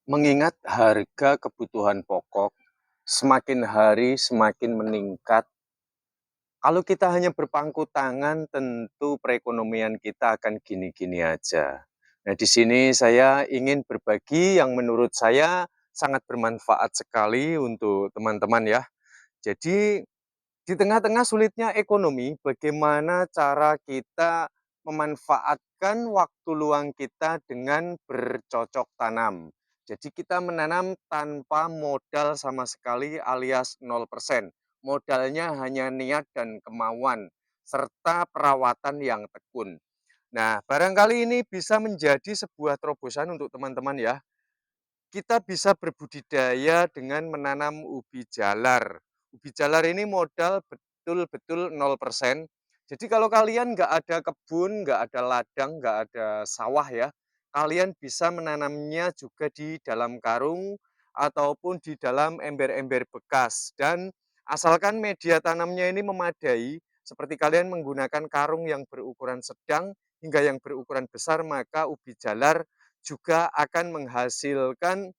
Mengingat harga kebutuhan pokok semakin hari semakin meningkat, kalau kita hanya berpangku tangan tentu perekonomian kita akan gini-gini aja. Nah, di sini saya ingin berbagi yang menurut saya sangat bermanfaat sekali untuk teman-teman ya. Jadi di tengah-tengah sulitnya ekonomi, bagaimana cara kita memanfaatkan waktu luang kita dengan bercocok tanam. Jadi kita menanam tanpa modal sama sekali alias 0%. Modalnya hanya niat dan kemauan, serta perawatan yang tekun. Nah, barangkali ini bisa menjadi sebuah terobosan untuk teman-teman ya. Kita bisa berbudidaya dengan menanam ubi jalar. Ubi jalar ini modal betul-betul 0%. Jadi kalau kalian nggak ada kebun, nggak ada ladang, nggak ada sawah ya, kalian bisa menanamnya juga di dalam karung ataupun di dalam ember-ember bekas. Dan asalkan media tanamnya ini memadai, seperti kalian menggunakan karung yang berukuran sedang hingga yang berukuran besar, maka ubi jalar juga akan menghasilkan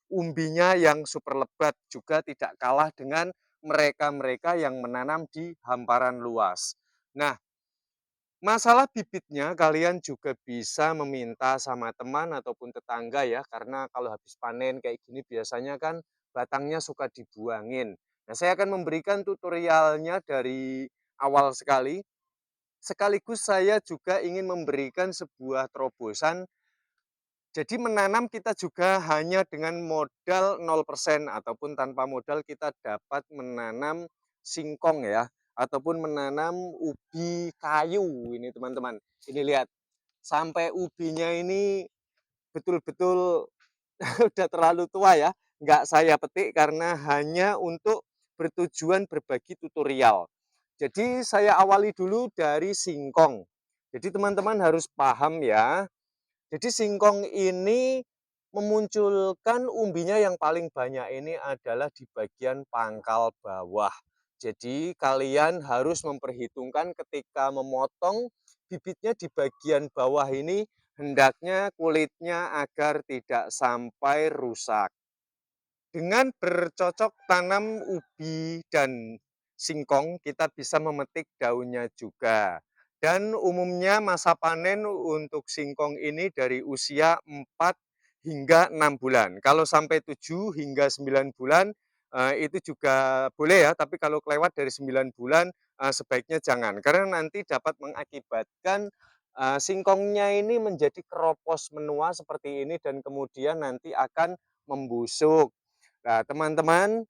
umbinya yang super lebat, juga tidak kalah dengan mereka-mereka yang menanam di hamparan luas. Nah, masalah bibitnya kalian juga bisa meminta sama teman ataupun tetangga ya, karena kalau habis panen kayak gini biasanya kan batangnya suka dibuangin. Nah, saya akan memberikan tutorialnya dari awal sekali, sekaligus saya juga ingin memberikan sebuah terobosan. Jadi menanam kita juga hanya dengan modal 0% ataupun tanpa modal kita dapat menanam singkong ya, ataupun menanam ubi kayu ini teman-teman. Ini lihat, sampai ubinya ini betul-betul udah terlalu tua ya, nggak saya petik karena hanya untuk bertujuan berbagi tutorial. Jadi saya awali dulu dari singkong. Jadi teman-teman harus paham ya, jadi singkong ini memunculkan umbinya yang paling banyak ini adalah di bagian pangkal bawah. Jadi kalian harus memperhitungkan ketika memotong bibitnya di bagian bawah ini, hendaknya kulitnya agar tidak sampai rusak. Dengan bercocok tanam ubi dan singkong, kita bisa memetik daunnya juga. Dan umumnya masa panen untuk singkong ini dari usia 4 hingga 6 bulan. Kalau sampai 7 hingga 9 bulan, itu juga boleh ya, tapi kalau kelewat dari 9 bulan, sebaiknya jangan. Karena nanti dapat mengakibatkan, singkongnya ini menjadi keropos menua seperti ini dan kemudian nanti akan membusuk. Nah, teman-teman,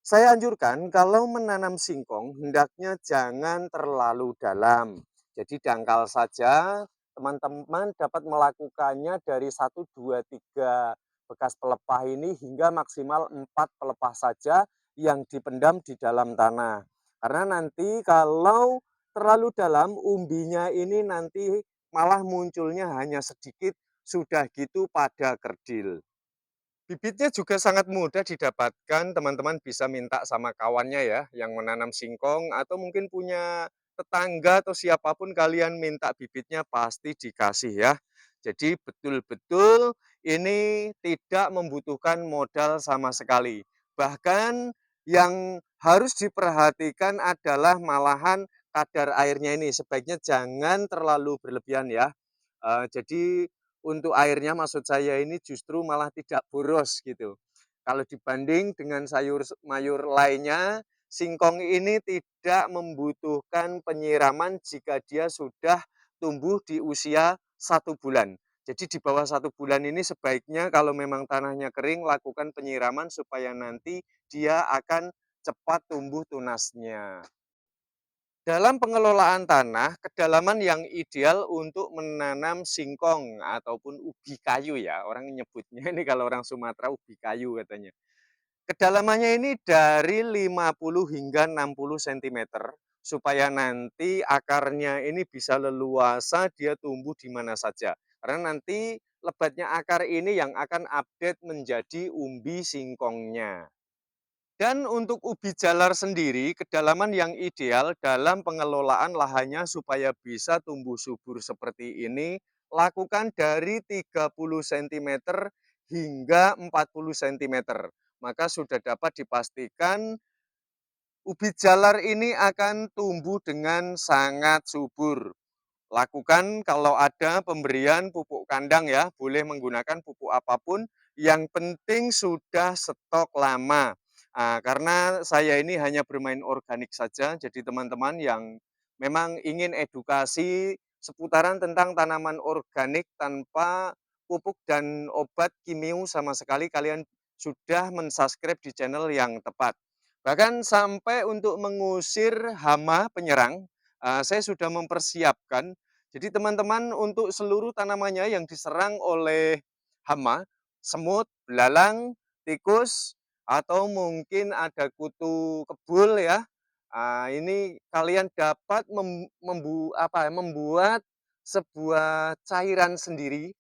saya anjurkan kalau menanam singkong hendaknya jangan terlalu dalam. Jadi dangkal saja, teman-teman dapat melakukannya dari 1, 2, 3 bekas pelepah ini hingga maksimal 4 pelepah saja yang dipendam di dalam tanah. Karena nanti kalau terlalu dalam, umbinya ini nanti malah munculnya hanya sedikit, sudah gitu pada kerdil. Bibitnya juga sangat mudah didapatkan, teman-teman bisa minta sama kawannya ya, yang menanam singkong atau mungkin punya tetangga atau siapapun kalian minta bibitnya pasti dikasih ya. Jadi betul-betul ini tidak membutuhkan modal sama sekali. Bahkan yang harus diperhatikan adalah malahan kadar airnya ini, sebaiknya jangan terlalu berlebihan ya. Jadi untuk airnya maksud saya ini justru malah tidak boros gitu. Kalau dibanding dengan sayur mayur lainnya, singkong ini tidak membutuhkan penyiraman jika dia sudah tumbuh di usia 1 bulan. Jadi di bawah 1 bulan ini sebaiknya kalau memang tanahnya kering, lakukan penyiraman supaya nanti dia akan cepat tumbuh tunasnya. Dalam pengelolaan tanah, kedalaman yang ideal untuk menanam singkong ataupun ubi kayu ya, orang nyebutnya ini kalau orang Sumatera ubi kayu katanya. Kedalamannya ini dari 50 hingga 60 cm supaya nanti akarnya ini bisa leluasa dia tumbuh di mana saja. Karena nanti lebatnya akar ini yang akan update menjadi umbi singkongnya. Dan untuk ubi jalar sendiri, kedalaman yang ideal dalam pengelolaan lahannya supaya bisa tumbuh subur seperti ini, lakukan dari 30 cm hingga 40 sentimeter. Maka sudah dapat dipastikan ubi jalar ini akan tumbuh dengan sangat subur. Lakukan kalau ada pemberian pupuk kandang ya, boleh menggunakan pupuk apapun, yang penting sudah stok lama. Karena saya ini hanya bermain organik saja, jadi teman-teman yang memang ingin edukasi seputaran tentang tanaman organik tanpa pupuk dan obat kimia sama sekali, kalian sudah mensubscribe di channel yang tepat. Bahkan sampai untuk mengusir hama penyerang, saya sudah mempersiapkan. Jadi teman-teman untuk seluruh tanamannya yang diserang oleh hama, semut, belalang, tikus, atau mungkin ada kutu kebul ya. Ini kalian dapat membuat sebuah cairan sendiri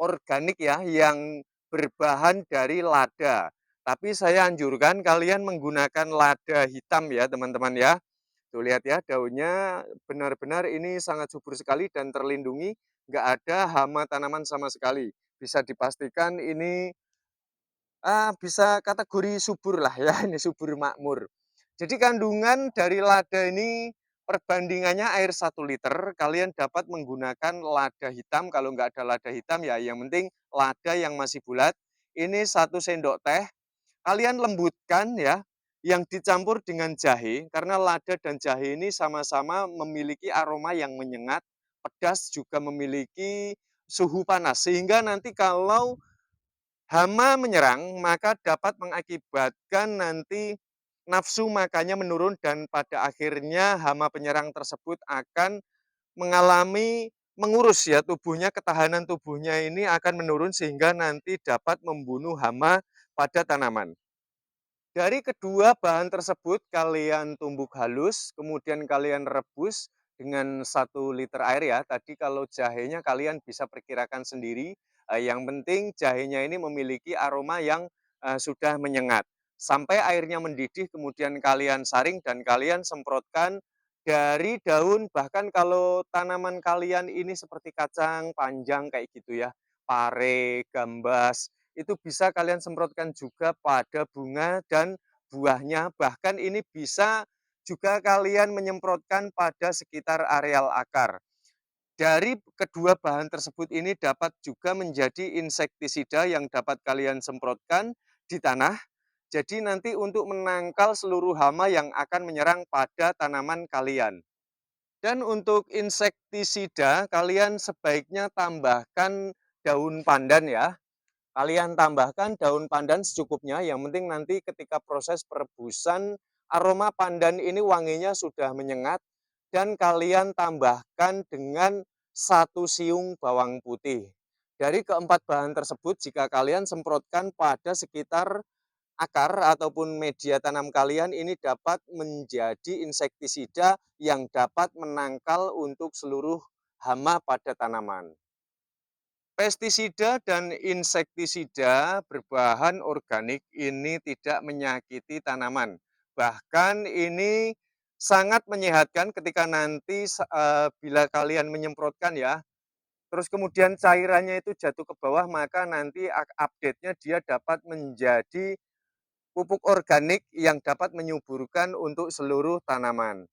organik ya yang berbahan dari lada. Tapi saya anjurkan kalian menggunakan lada hitam ya teman-teman ya. Tuh lihat ya, daunnya benar-benar ini sangat subur sekali dan terlindungi, nggak ada hama tanaman sama sekali. Bisa dipastikan ini bisa kategori subur lah ya, ini subur makmur. Jadi kandungan dari lada ini perbandingannya air 1 liter, kalian dapat menggunakan lada hitam, kalau nggak ada lada hitam ya yang penting lada yang masih bulat, ini 1 sendok teh. Kalian lembutkan ya, yang dicampur dengan jahe, karena lada dan jahe ini sama-sama memiliki aroma yang menyengat, pedas, juga memiliki suhu panas. Sehingga nanti kalau hama menyerang, maka dapat mengakibatkan nanti nafsu makannya menurun dan pada akhirnya hama penyerang tersebut akan mengalami mengurus ya tubuhnya, ketahanan tubuhnya ini akan menurun sehingga nanti dapat membunuh hama pada tanaman. Dari kedua bahan tersebut kalian tumbuk halus, kemudian kalian rebus dengan 1 liter air ya. Tadi kalau jahenya kalian bisa perkirakan sendiri, yang penting jahenya ini memiliki aroma yang sudah menyengat. Sampai airnya mendidih, kemudian kalian saring dan kalian semprotkan dari daun, bahkan kalau tanaman kalian ini seperti kacang panjang kayak gitu ya, pare, gambas, itu bisa kalian semprotkan juga pada bunga dan buahnya. Bahkan ini bisa juga kalian menyemprotkan pada sekitar areal akar. Dari kedua bahan tersebut ini dapat juga menjadi insektisida yang dapat kalian semprotkan di tanah. Jadi nanti untuk menangkal seluruh hama yang akan menyerang pada tanaman kalian. Dan untuk insektisida, kalian sebaiknya tambahkan daun pandan ya. Kalian tambahkan daun pandan secukupnya, yang penting nanti ketika proses perebusan, aroma pandan ini wanginya sudah menyengat, dan kalian tambahkan dengan 1 siung bawang putih. Dari keempat bahan tersebut, jika kalian semprotkan pada sekitar akar ataupun media tanam kalian, ini dapat menjadi insektisida yang dapat menangkal untuk seluruh hama pada tanaman. Pestisida dan insektisida berbahan organik ini tidak menyakiti tanaman. Bahkan ini sangat menyehatkan ketika nanti bila kalian menyemprotkan ya, terus kemudian cairannya itu jatuh ke bawah, maka nanti update-nya dia dapat menjadi pupuk organik yang dapat menyuburkan untuk seluruh tanaman.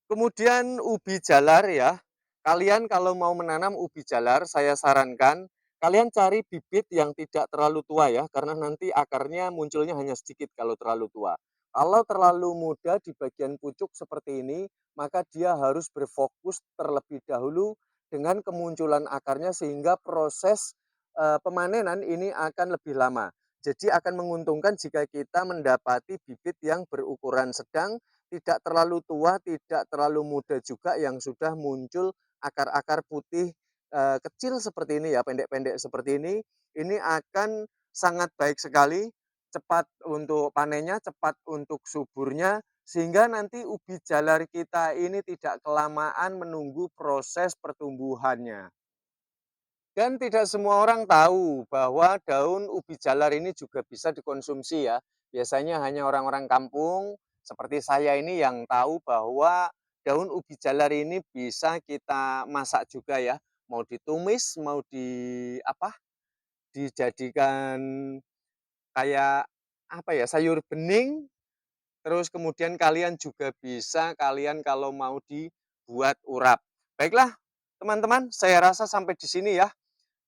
Kemudian ubi jalar ya, kalian kalau mau menanam ubi jalar, saya sarankan kalian cari bibit yang tidak terlalu tua ya, karena nanti akarnya munculnya hanya sedikit kalau terlalu tua. Kalau terlalu muda di bagian pucuk seperti ini, maka dia harus berfokus terlebih dahulu dengan kemunculan akarnya sehingga proses pemanenan ini akan lebih lama. Jadi akan menguntungkan jika kita mendapati bibit yang berukuran sedang, tidak terlalu tua, tidak terlalu muda juga, yang sudah muncul akar-akar putih kecil seperti ini ya, pendek-pendek seperti ini akan sangat baik sekali, cepat untuk panennya, cepat untuk suburnya, sehingga nanti ubi jalar kita ini tidak kelamaan menunggu proses pertumbuhannya. Dan tidak semua orang tahu bahwa daun ubi jalar ini juga bisa dikonsumsi ya. Biasanya hanya orang-orang kampung seperti saya ini yang tahu bahwa daun ubi jalar ini bisa kita masak juga ya. Mau ditumis, mau dijadikan kayak, apa ya, sayur bening, terus kemudian kalian juga bisa kalian kalau mau dibuat urap. Baiklah, teman-teman, saya rasa sampai di sini ya.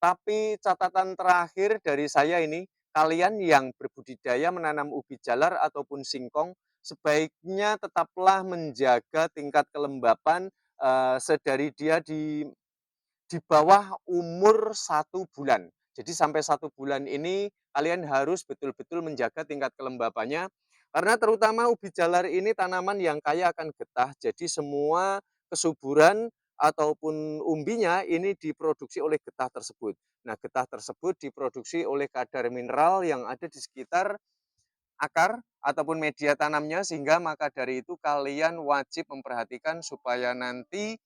Tapi catatan terakhir dari saya ini, kalian yang berbudidaya menanam ubi jalar ataupun singkong, sebaiknya tetaplah menjaga tingkat kelembapan, sedari dia di bawah umur 1 bulan. Jadi sampai 1 bulan ini kalian harus betul-betul menjaga tingkat kelembapannya, karena terutama ubi jalar ini tanaman yang kaya akan getah, jadi semua kesuburan ataupun umbinya ini diproduksi oleh getah tersebut. Nah, getah tersebut diproduksi oleh kadar mineral yang ada di sekitar akar ataupun media tanamnya, sehingga maka dari itu kalian wajib memperhatikan supaya nanti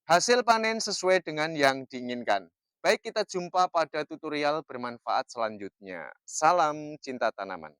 hasil panen sesuai dengan yang diinginkan. Baik, kita jumpa pada tutorial bermanfaat selanjutnya. Salam cinta tanaman.